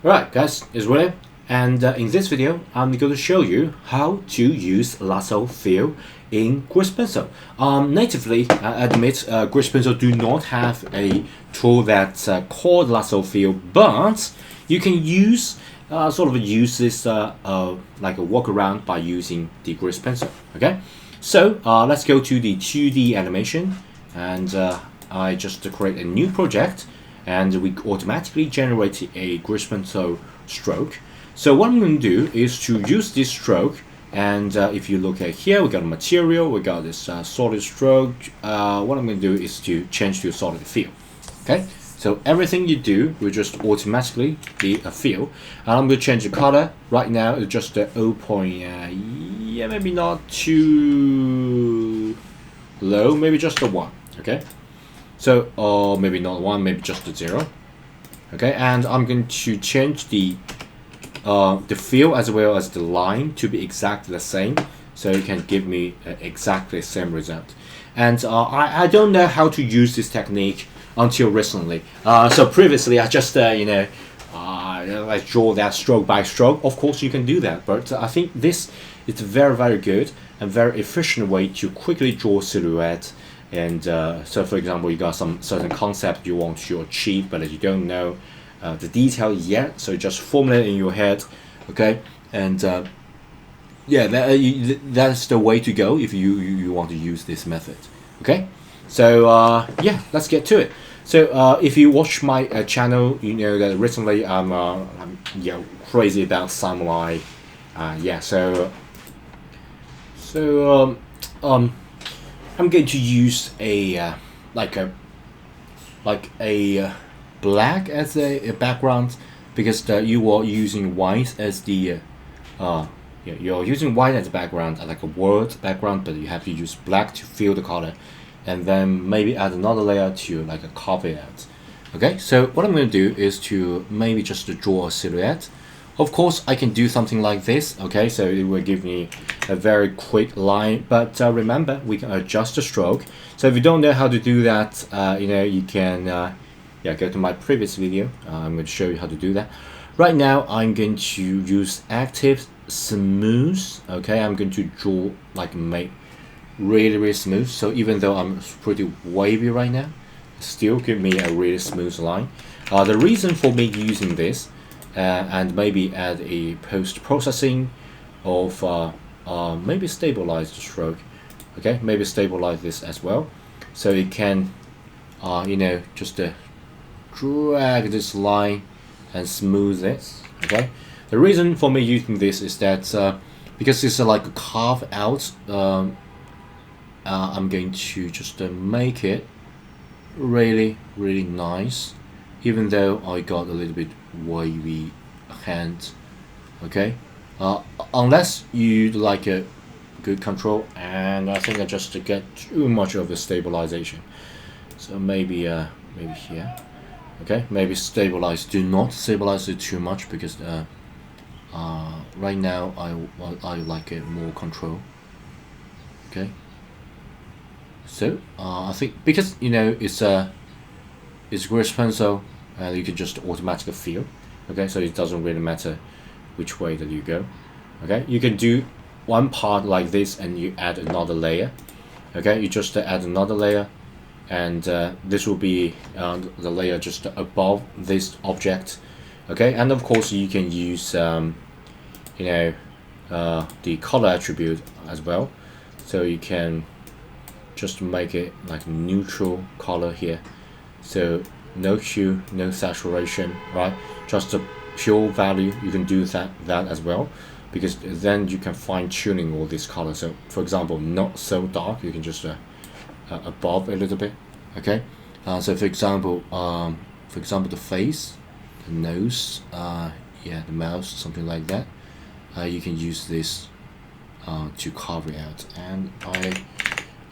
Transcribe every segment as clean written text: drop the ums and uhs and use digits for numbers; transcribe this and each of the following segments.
Alright guys, it's William, and in this video I'm going to show you how to use lasso fill in Grease Pencil. Natively, I admit Grease Pencil do not have a tool that's called lasso fill, but you can use use this like a workaround by using the Grease Pencil. Okay, so let's go to the 2D animation, and I just create a new project. And we automatically generate a Grease Pencil stroke. So what I'm going to do is to use this stroke, and if you look at here, we got a material, we got this solid stroke. What I'm going to do is to change to a solid fill. Okay, so everything you do will just automatically be a fill. And I'm going to change the color. Right now it's just a 0. Yeah, maybe not too low, maybe just a 1. Okay. So, or maybe not 1, maybe just a 0. Okay, and I'm going to change the fill as well as the line to be exactly the same, so it can give me exactly the same result. And I don't know how to use this technique until recently. So previously I just I draw that stroke by stroke. Of course you can do that, but I think this is very good and very efficient way to quickly draw silhouette. And so, for example, you got some certain concept you want to achieve, but you don't know the detail yet. So you just formulate in your head, okay? And yeah, that's the way to go if you want to use this method, okay? So yeah, let's get to it. So if you watch my channel, you know that recently I'm crazy about samurai. Yeah, I'm going to use a like a black as a background, because you are using white as the you're using white as a background, like a word background, but you have to use black to fill the color, and then maybe add another layer to like a carve it out. Okay, so what I'm going to do is to maybe just to draw a silhouette. Of course, I can do something like this, okay, so it will give me a very quick line, but remember, we can adjust the stroke. So if you don't know how to do that, you can go to my previous video. I'm going to show you how to do that. Right now, I'm going to use active smooth, okay, I'm going to draw, like make really smooth, so even though I'm pretty wavy right now, still give me a really smooth line. The reason for me using this, and maybe add a post-processing of maybe stabilize the stroke, okay, maybe stabilize this as well, so it can just drag this line and smooth it. Okay, the reason for me using this is that because it's like a carve out, I'm going to just make it really nice, even though I got a little bit wavy hand. Okay, unless you like a good control, and I think I just get too much of the stabilization, so maybe here. Okay, maybe stabilize, do not stabilize it too much, because right now I like it more control. Okay, so I think because it's Grease Pencil, and you can just automatically fill. Okay, so it doesn't really matter which way that you go. Okay, you can do one part like this and you add another layer. Okay, you just add another layer, and this will be the layer just above this object. Okay, and of course you can use the color attribute as well, so you can just make it like neutral color here, so no hue, no saturation, right? Just a pure value. You can do that as well, because then you can fine tuning all these colors. So for example, not so dark, you can just above a little bit. Okay, so for example the face, the nose, the mouth, something like that. You can use this to carve it out, and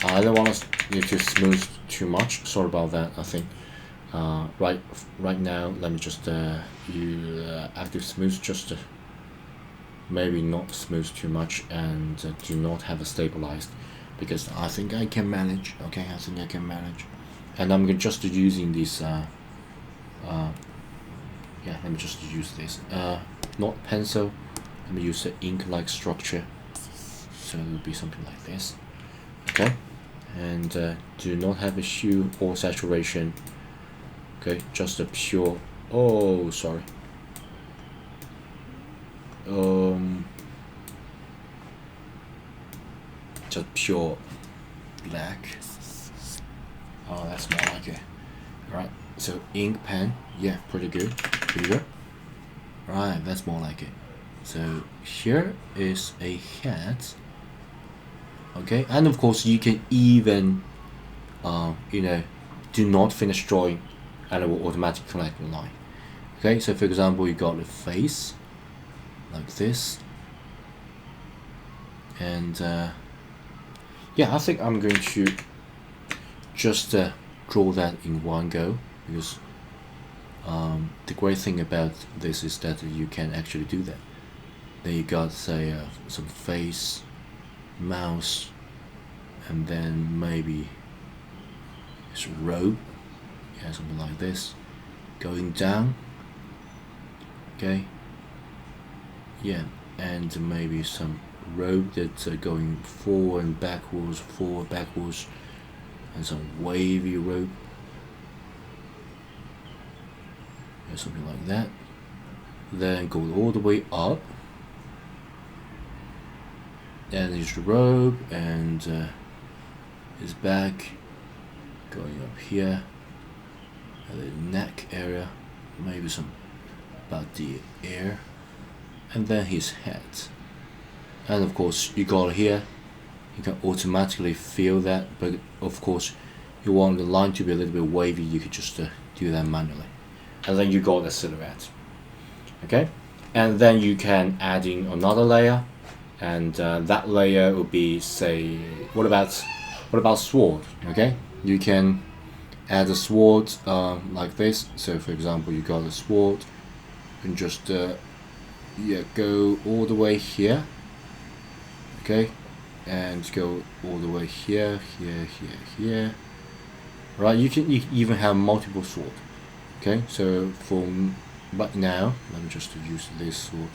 I don't want you to smooth too much. Sorry about that. I think right now let me just use active smooth, just maybe not smooth too much, and do not have a stabilized, because I think I can manage. Okay, I think I can manage, and I'm just using this Yeah, let me just use this. Not pencil. Let me use the ink-like structure. So it will be something like this. Okay, and do not have a hue or saturation. Okay, just a pure. Oh, sorry. Just pure black. Oh, that's more like it. Right. So ink pen, yeah, pretty good. Pretty good. Right, that's more like it. So here is a hat. Okay, and of course you can even, you know, do not finish drawing, and it will automatically connect the line. Okay, so for example, you got a face like this, and yeah, I think I'm going to just draw that in one go, because the great thing about this is that you can actually do that. Then you got, say, some face, mouse, and then maybe it's a robe, yeah, something like this, going down. Okay, yeah, and maybe some robe that's going forward, backwards, and some wavy rope, yeah, something like that. Then go all the way up, and his robe and his back going up here, and the neck area, maybe some about the ear, and then his head. And of course you got here, you can automatically feel that, but of course you want the line to be a little bit wavy, you could just do that manually. And then you got the silhouette. Okay, and then you can add in another layer, and that layer will be, say, what about sword? Okay, you can add a sword like this. So for example, you got a sword, and just yeah, go all the way here. Okay, and go all the way here. Right, you can even have multiple sword. Okay, so but now let me just use this sword.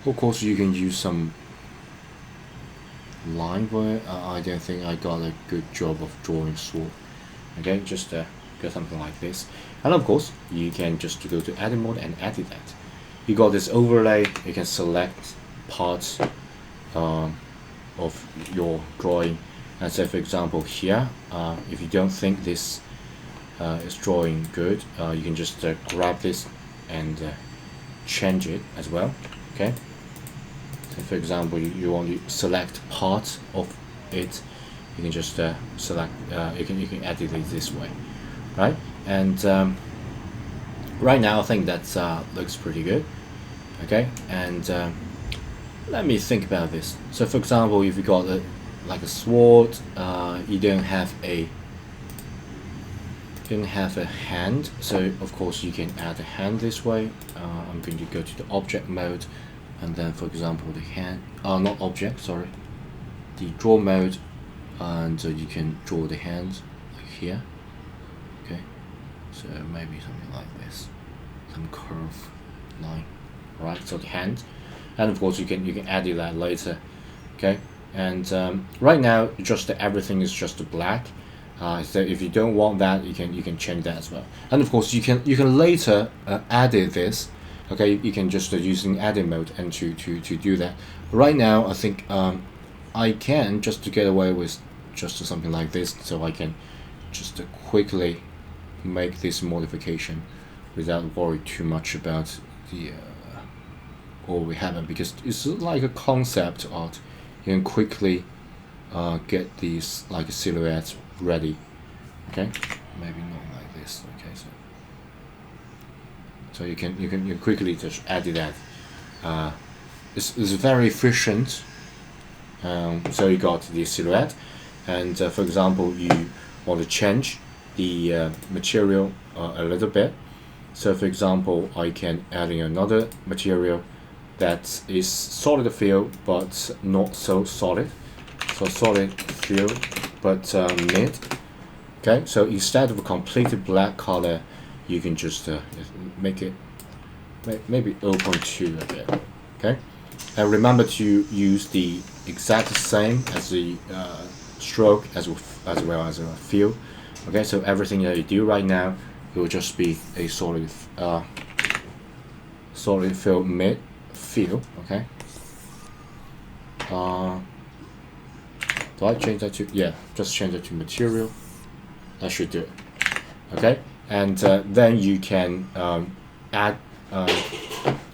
Of course, you can use some line where I don't think I got a good job of drawing sword. Okay, just get something like this, and of course you can just go to edit mode and edit that. You got this overlay. You can select parts of your drawing, and say for example here, if you don't think this is drawing good, you can just grab this and change it as well. Okay, so for example, you want to select part of it, you can just select, you can edit it this way, right? And right now I think that looks pretty good. Okay, and let me think about this. So for example, if you got like a sword, you don't have a hand, so of course you can add a hand this way. I'm going to go to the object mode, and then for example the hand, not object, sorry, the draw mode, and you can draw the hand like here. Okay, so maybe something like this, some curve line, right? So the hand, and of course you can add that later. Okay, and right now just everything is just black. So if you don't want that, you can change that as well. And of course you can later edit this. Okay, you can just using edit mode and to do that. Right now I think I can just to get away with just something like this, so I can just quickly make this modification without worry too much about the what we haven't, because it's like a concept art. You can quickly get these like a silhouette ready. Okay, maybe not like this. Okay, so you can quickly just add that. It's very efficient. So you got the silhouette, and for example you want to change the material a little bit. So for example, I can add in another material that is solid feel but not so solid. So solid feel but mid. Okay, so instead of a completely black color, you can just make it maybe 0.2 a bit. Okay, and remember to use the exact same as the stroke as well as a fill. Okay, so everything that you do right now, it will just be a solid fill mid fill. Okay. Do I change that to, yeah, just change it to material. That should do it. Okay, and then you can add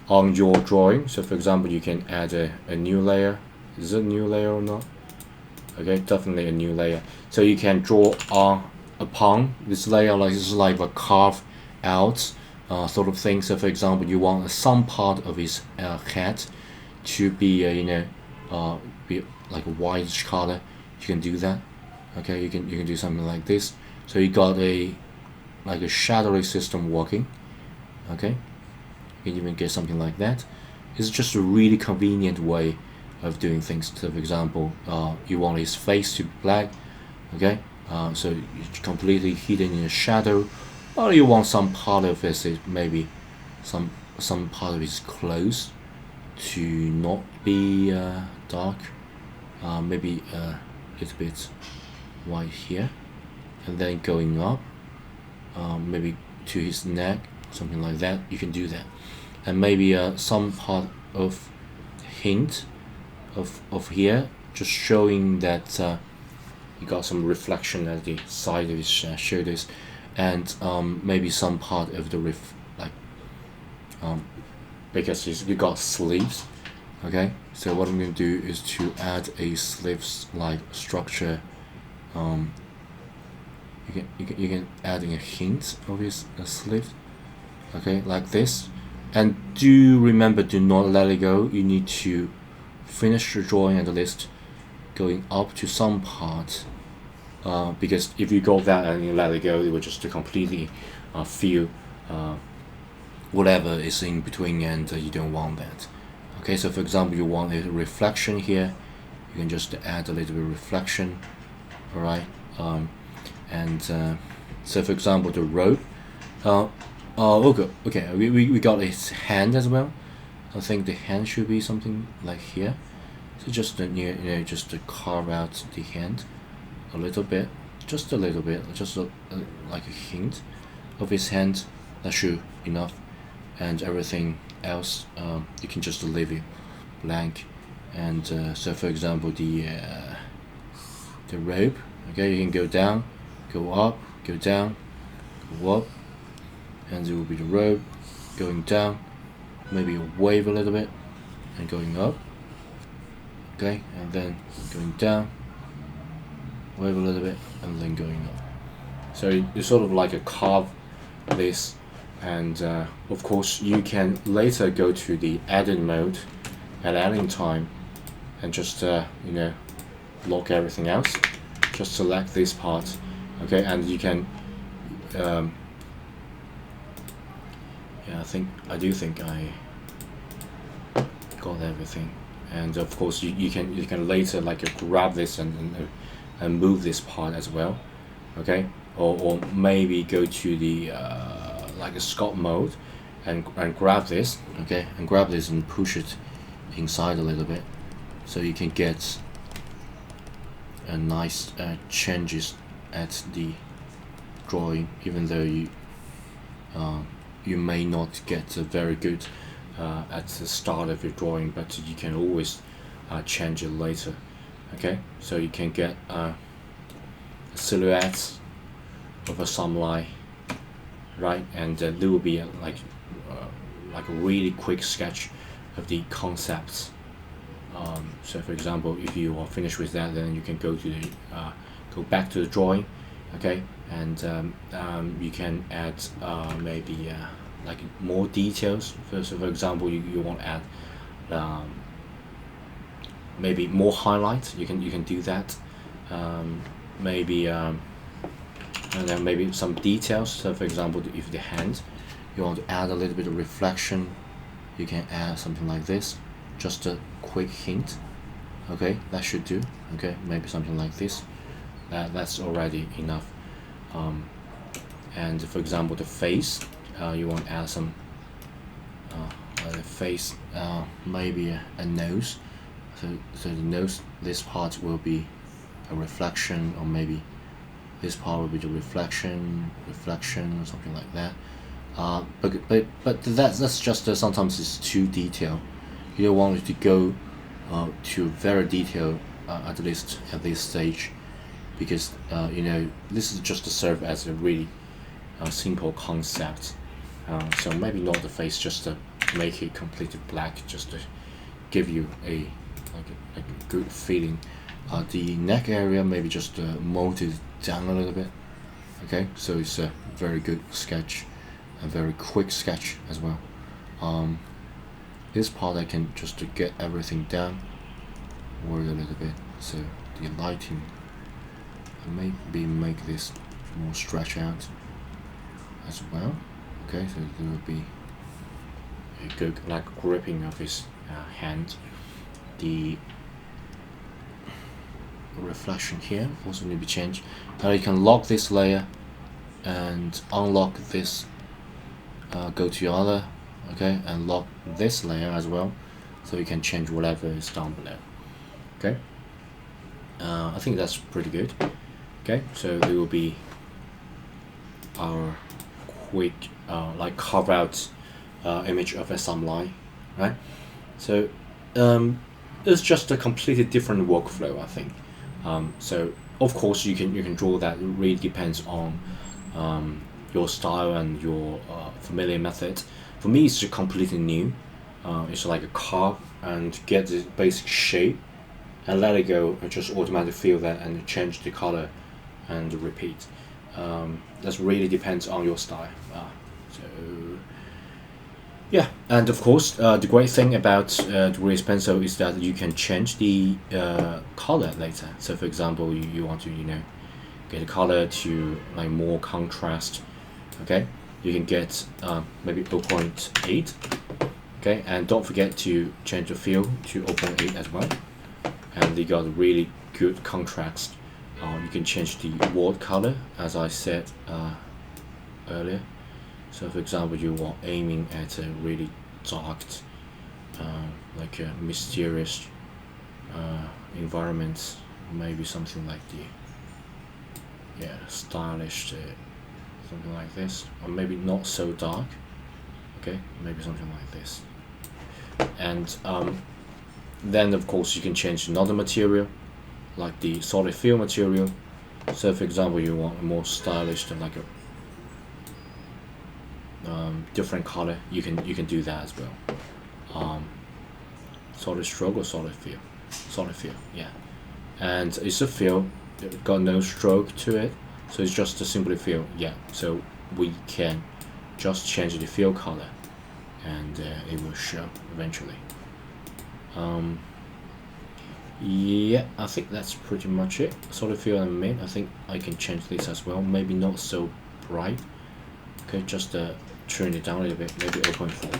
on your drawing. So for example, you can add a new layer. Is it a new layer or not? Okay, definitely a new layer. So you can draw upon this layer, like this is like a carve out sort of thing. So for example, you want some part of his head to be be like a whitish color. You can do that. Okay, you can do something like this. So you got like a shadowy system working. Okay, you can even get something like that. It's just a really convenient way of doing things. So for example, you want his face to be black. Okay, so it's completely hidden in a shadow, or you want some part of his, maybe some part of his clothes to not be dark, maybe a little bit white here, and then going up, maybe to his neck, something like that. You can do that, and maybe some part of hint of here, just showing that you got some reflection at the side of his shoulders, and maybe some part of the because you got sleeves. Okay, so what I'm going to do is to add a sleeves like structure. You can add in a hint of his sleeve. Okay, like this, and do remember, do not let it go. You need to finish your drawing at least going up to some part, because if you go that and you let it go, it will just completely fill whatever is in between, and you don't want that. Okay, so for example, you want a reflection here, you can just add a little bit of reflection. All right, and so for example, the rope. Okay, we got his hand as well. I think the hand should be something like here. So just just to carve out the hand a little bit, just a little bit, just like a hint of his hand. That should enough, and everything else you can just leave it blank. And so for example, the rope. Okay, you can go down, go up, go down, go up, and it will be the rope going down, maybe wave a little bit and going up. Okay, and then going down, wave a little bit, and then going up. So you sort of like a carve this, and of course you can later go to the edit mode at editing time and just lock everything else. Just select this part, okay, and you can yeah, I do think I got everything. And of course you can later like grab this and move this part as well. Okay, or maybe go to the like a sculpt mode and grab this. Okay, and grab this and push it inside a little bit, so you can get a nice changes at the drawing, even though you may not get a very good at the start of your drawing, but you can always change it later. Okay, so you can get a silhouette of a sunlight, right? And there will be like a really quick sketch of the concepts. So for example, if you are finished with that, then you can go to the go back to the drawing. Okay, and you can add maybe like more details. So for example, you want to add maybe more highlights. You can do that. Maybe and then maybe some details. So for example, if the hand, you want to add a little bit of reflection, you can add something like this, just a quick hint. Okay, that should do. Okay, maybe something like this. That's already enough. And for example, the face, you want to add some the face, maybe a nose. So the nose, this part will be a reflection, or maybe this part will be the reflection, something like that. But that's just sometimes it's too detailed. You don't want it to go to very detailed, at least at this stage, because this is just to serve as a really simple concept. So maybe not the face, just to make it completely black, just to give you a good feeling. The neck area, maybe just mold it down a little bit. Okay, so it's a very good sketch, a very quick sketch as well. This part I can just get everything down, work a little bit. So the lighting, maybe make this more stretch out as well. Okay, so there will be a good gripping of his hand. The reflection here also need to be changed. Now you can lock this layer and unlock this, go to your other, okay, and lock this layer as well, so you can change whatever is down below. Okay, I think that's pretty good. Okay, so there will be our quick carve out image of a sunlight, right? So it's just a completely different workflow, I think. So of course you can draw that. It really depends on your style and your familiar method. For me, it's just completely new. It's like a carve and get the basic shape and let it go and just automatically feel that and change the color and repeat. That really depends on your style. So yeah, and of course the great thing about the Grease pencil is that you can change the color later. So for example, you want to get a color to more contrast. Okay, you can get maybe 0.8. Okay, and don't forget to change the fill to 0.8 as well, and you got a really good contrast. You can change the word color, as I said earlier. So for example, you are aiming at a really dark, like a mysterious environment, maybe something like the stylish, something like this, or maybe not so dark. Okay, maybe something like this. And then of course you can change another material, like the solid fill material. So for example, you want a more stylish, than like a different color, you can do that as well. Solid stroke or solid fill, yeah. And it's a fill, it got no stroke to it, so it's just a simply fill, yeah. So we can just change the fill color and it will show eventually. Yeah, I think that's pretty much it. Solid fill and main, I think I can change this as well, maybe not so bright. Okay, just turn it down a little bit, maybe 0.4.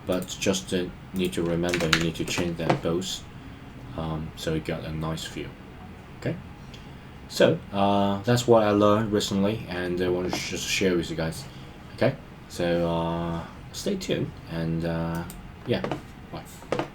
But just need to remember, you need to change them both, so you got a nice feel. Okay, so that's what I learned recently, and I want to just share with you guys. Okay, so stay tuned, and yeah, bye.